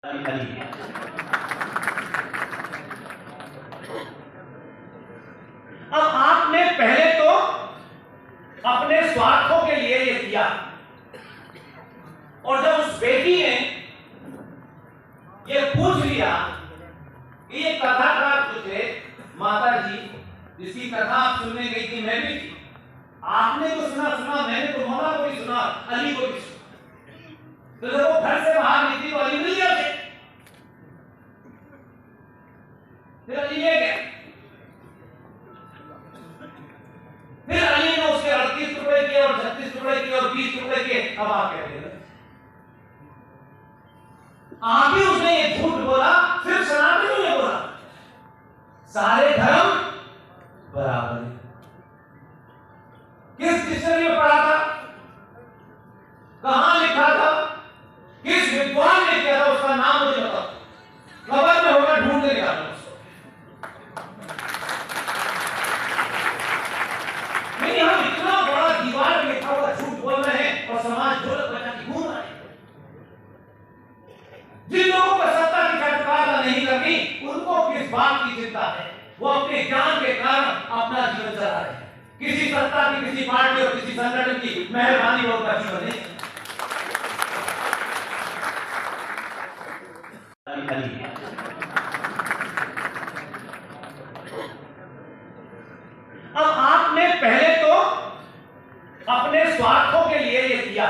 अब आपने पहले तो अपने स्वार्थों के लिए ये किया, और जब उस बेटी ने ये पूछ लिया कि ये कथाकार जो थे माता जी जिसकी कथा आप सुनने गई थी, मैं भी थी, आपने तो सुना, मैंने तो मौला को भी सुना, अली को भी सुना, तो जब वो घर से बाहर निकली तो अली मिल गया थे, फिर अली ले गए, फिर अली ने उसके 38 टुकड़े किए और 36 टुकड़े किए और 20 टुकड़े किए। अब आप कहते हैं आगे उसने ये झूठ बोला, सिर्फ सनातनियों ने बोला, सारे धर्म बराबर है। किस डिक्शनरी में पढ़ा था, कहां लिखा था, किस विद्वान ने किया था, उसका नाम मुझे बताओ, खबर में होगा, ढूंढ के निकालो उसको। नहीं, हम इतना बड़ा दीवार में लिखा हुआ झूठ बोल रहे हैं और समाज ढोलक बजा के घूम रहा है। जिन लोगों को सत्ता की चटकारा नहीं करनी, उनको किस बात की चिंता है, वो अपने ज्ञान के कारण अपना जीवन चला रहे हैं। किसी सत्ता की, किसी पार्टी और किसी संगठन की मेहरबानी और का जीवन नहीं। अब आपने पहले तो अपने स्वार्थों के लिए ये किया,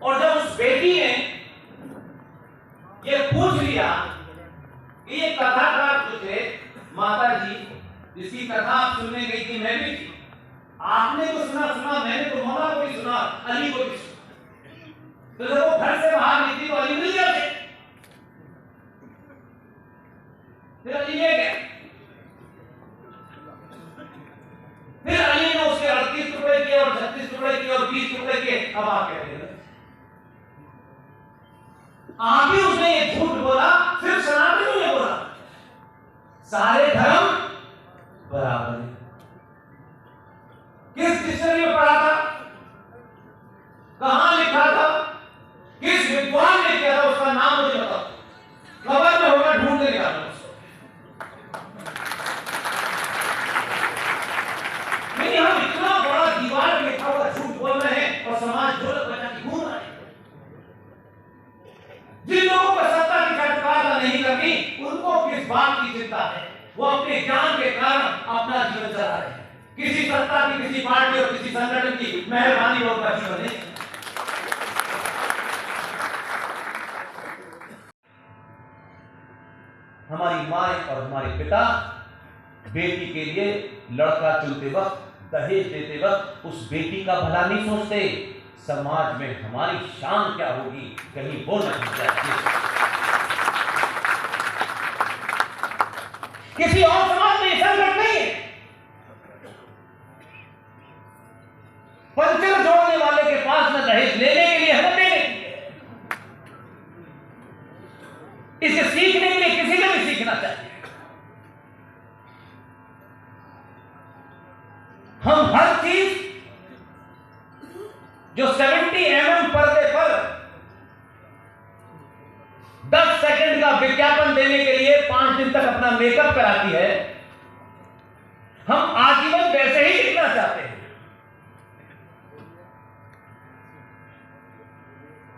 और जब उस बेटी ने ये पूछ लिया कि ये कथाकार जो थे माता जी जिसकी कथा आप सुनने गई थी, मैं भी थी, आपने तो सुना, मैंने तो मौला को भी सुना, अली को भी सुना, तो जब वो घर से बाहर निकली तो अली मिल गया थे, फिर अली ले गए, फिर अली ने उसके 38 टुकड़े किए और 36 टुकड़े किए और 20 टुकड़े किए। अब आप कहते हैं आगे उसने ये झूठ बोला, सिर्फ सनातनियों ने बोला, सारे धर्म बराबर है। किस डिक्शनरी में पढ़ा था, कहां लिखा था, किस विद्वान ने किया था, उसका नाम मुझे बताओ, खबर में होगा, ढूंढ के निकालो उसको। नहीं, हम इतना बड़ा दीवार में लिखा हुआ झूठ बोल रहे हैं और समाज ढोलक बजा के घूम रहा है। जिन लोगों को सत्ता की चटकारा नहीं करनी, उनको किस बात की चिंता है, वो अपने ज्ञान के कारण अपना जीवन चला रहे हैं। किसी सत्ता की, किसी पार्टी और किसी संगठन की मेहरबानी और का जीवन नहीं। हमारी माँ और हमारे पिता बेटी के लिए लड़का चुनते वक्त, दहेज देते वक्त उस बेटी का भला नहीं सोचते, समाज में हमारी शान क्या होगी कहीं वो नहीं चाहते। किसी और समाज में संकट नहीं है, पंचर जोड़ने वाले के पास न दहेज लेने के लिए है न देने के लिए। इसे सीखने के लिए किसी को भी सीखना चाहिए। हम हर चीज जो 70 mm पर्दे पर 10 सेकंड का विज्ञापन देने के लिए 5 दिन तक अपना मेकअप कराती है, हम आजीवन वैसे ही दिखना चाहते हैं।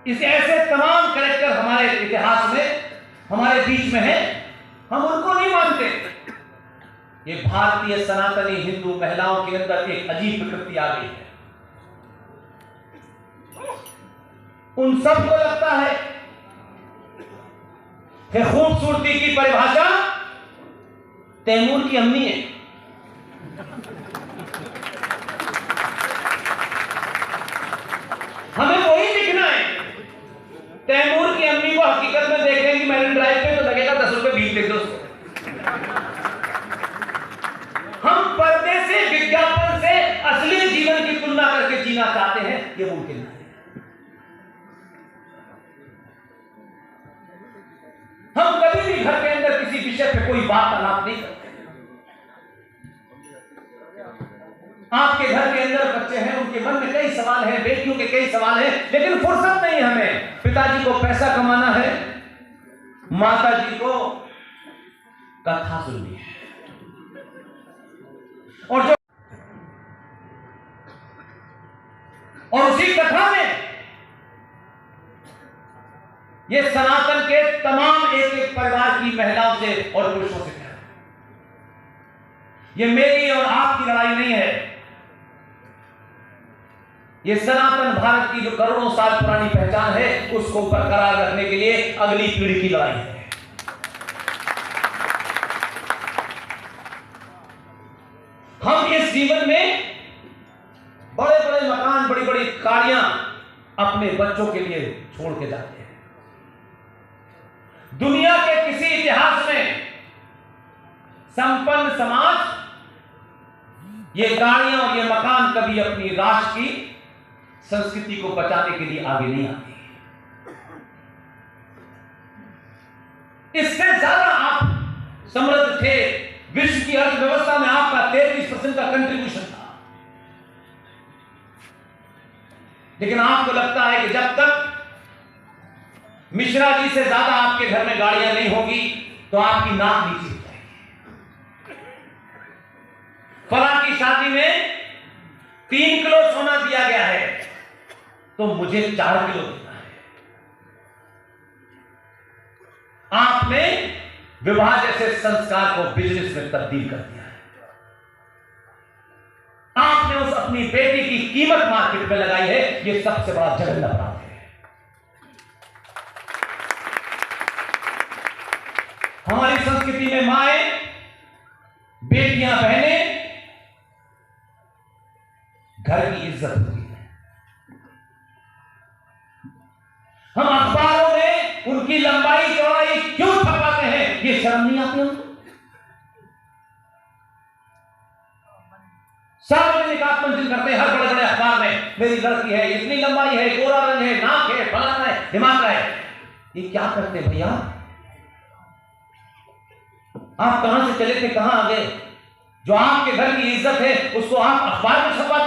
इस ऐसे तमाम कैरेक्टर हमारे इतिहास में, हमारे बीच में है, हम उनको नहीं मानते। ये भारतीय सनातनी हिंदू महिलाओं के अंदर एक अजीब प्रकृति आ गई है। उन सबको लगता है कि खूबसूरती की परिभाषा तैमूर की अम्मी है। हमें वही दिखना है। तैमूर की अम्मी को हकीकत में देखेंगे मैरिन ड्राइव पे तो लगेगा 10 रुपए बीच दे दो। हम पर्दे से, विज्ञापन से असली जीवन की तुलना करके जीना चाहते हैं, ये मुमकिन नहीं। हम कभी भी घर के अंदर किसी विषय पे कोई वार्तालाप नहीं करते। आपके घर के अंदर बच्चे हैं, उनके मन में कई सवाल हैं, बेटियों के कई सवाल हैं, लेकिन फुर्सत नहीं हमें। पिताजी को पैसा कमाना है, माता जी को कथा सुननी है, और उसी कथा में ये सनातन के तमाम एक एक परिवार की महिलाओं से और पुरुषों से कह रहा है, ये मेरी और आपकी लड़ाई नहीं है, ये सनातन भारत की जो करोड़ों साल पुरानी पहचान है उसको बरकरार रखने के लिए अगली पीढ़ी की लड़ाई है। हम इस जीवन में बड़े बड़े मकान, बड़ी बड़ी गाड़ियां अपने बच्चों के लिए छोड़ के जाते हैं। दुनिया के किसी इतिहास में संपन्न समाज ये गाड़ियां और ये मकान कभी अपनी राष्ट्र की संस्कृति को बचाने के लिए आगे नहीं आती। इससे ज्यादा आप समृद्ध थे, विश्व की अर्थव्यवस्था में आपका 33% का कंट्रीब्यूशन था, लेकिन आपको लगता है कि जब तक मिश्रा जी से ज्यादा आपके घर में गाड़ियां नहीं होगी तो आपकी नाक नीचे हो जाएगी। फलां की शादी में 3 किलो सोना दिया गया है तो मुझे 4 किलो देना है। आपने विवाह जैसे संस्कार को बिजनेस में तब्दील कर दिया है। आपने उस अपनी बेटी की कीमत मार्केट में लगाई है, यह सबसे बड़ा जघन्य अपराध है। हमारी संस्कृति में माएं, बेटियां, बहनें घर की इज्जत होती है। हम अखबारों में उनकी लंबाई चौड़ाई क्यों छपाते हैं, ये शर्म नहीं आती हमको? सार्वजनिक आप मंजूर करते हैं हर बड़े बड़े अखबार में, मेरी लड़की है, इतनी लंबाई है, गोरा रंग है, नाक है, फलाना है, दिमाग है। ये क्या करते भैया? आप कहां से चले थे, कहां आ गए? जो आपके घर की इज्जत है उसको आप अखबार में छपवा